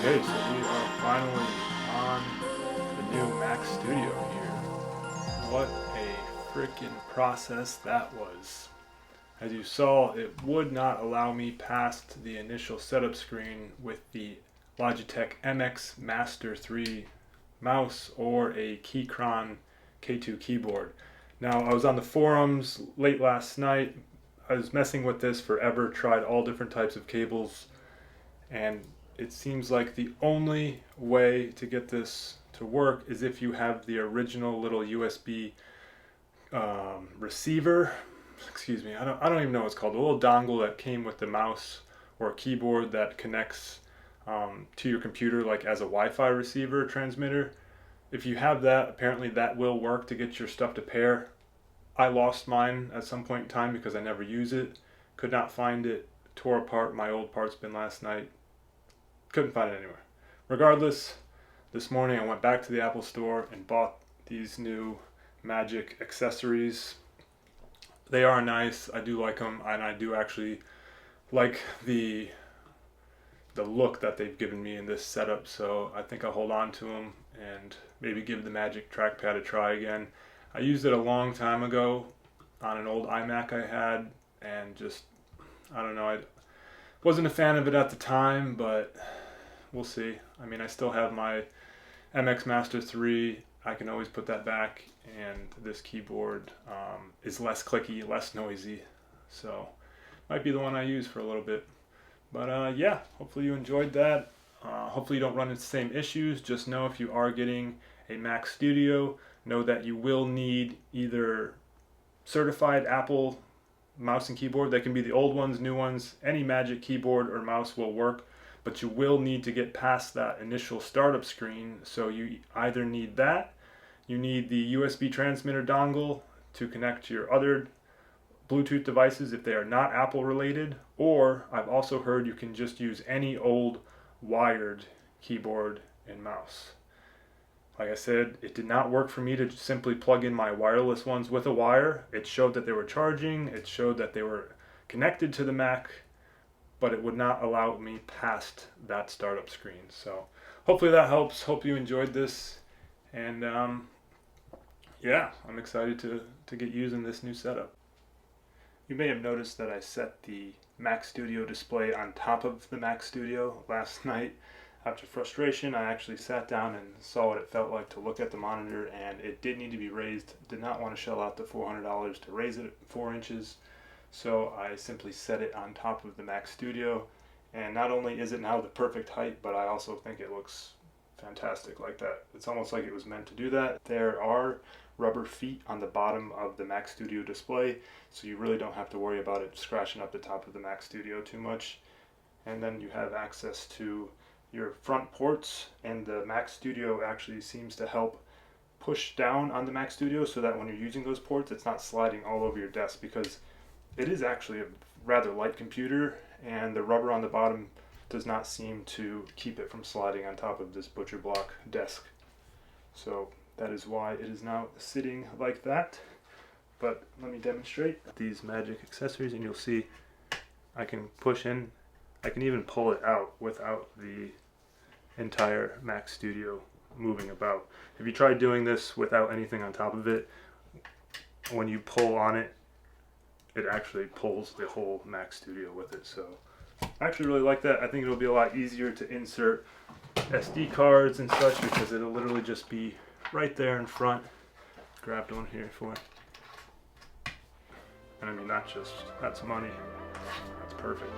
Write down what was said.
Okay, so we are finally on the new Mac Studio here. What a freaking process that was. As you saw, it would not allow me past the initial setup screen with the Logitech MX Master 3 mouse or a Keychron K2 keyboard. Now, I was on the forums late last night. I was messing with this forever, tried all different types of cables, and it seems like the only way to get this to work is if you have the original little USB receiver. Excuse me, I don't even know what it's called. The little dongle that came with the mouse or keyboard that connects to your computer, like as a Wi-Fi receiver transmitter. If you have that, apparently that will work to get your stuff to pair. I lost mine at some point in time because I never use it. Could not find it. Tore apart my old parts bin last night. Couldn't find it anywhere. Regardless, this morning I went back to the Apple store and bought these new Magic accessories. They are nice. I do like them, and I do actually like the look that they've given me in this setup, so I think I'll hold on to them and maybe give the Magic Trackpad a try again. I used it a long time ago on an old iMac I had, and just, I don't know, I wasn't a fan of it at the time, but we'll see. I mean, I still have my MX Master 3. I can always put that back, and this keyboard is less clicky, less noisy, so might be the one I use for a little bit. But yeah, hopefully you enjoyed that. Hopefully you don't run into the same issues. Just know if you are getting a Mac Studio, know that you will need either certified Apple mouse and keyboard. They can be the old ones, new ones. Any Magic keyboard or mouse will work, but you will need to get past that initial startup screen. So you either need that, you need the USB transmitter dongle to connect to your other Bluetooth devices if they are not Apple related, or I've also heard you can just use any old wired keyboard and mouse. Like I said, it did not work for me to simply plug in my wireless ones with a wire. It showed that they were charging, it showed that they were connected to the Mac, but it would not allow me past that startup screen. So hopefully that helps. Hope you enjoyed this, and yeah, I'm excited to get using this new setup. You may have noticed that I set the Mac Studio display on top of the Mac Studio last night. After frustration, I actually sat down and saw what it felt like to look at the monitor, and it did need to be raised. Did not want to shell out the $400 to raise it 4 inches, so I simply set it on top of the Mac Studio, and not only is it now the perfect height, but I also think it looks fantastic like that. It's almost like it was meant to do that. There are rubber feet on the bottom of the Mac Studio display, so you really don't have to worry about it scratching up the top of the Mac Studio too much. And then you have access to your front ports, and the Mac Studio actually seems to help push down on the Mac Studio so that when you're using those ports, it's not sliding all over your desk, because it is actually a rather light computer, and the rubber on the bottom does not seem to keep it from sliding on top of this butcher block desk. So that is why it is now sitting like that. But let me demonstrate these Magic accessories, and you'll see I can push in. I can even pull it out without the entire Mac Studio moving about. If you try doing this without anything on top of it, when you pull on it, it actually pulls the whole Mac Studio with it. So I actually really like that. I think it'll be a lot easier to insert SD cards and such, because it'll literally just be right there in front. Grabbed one here for it. And I mean, that's money. That's perfect.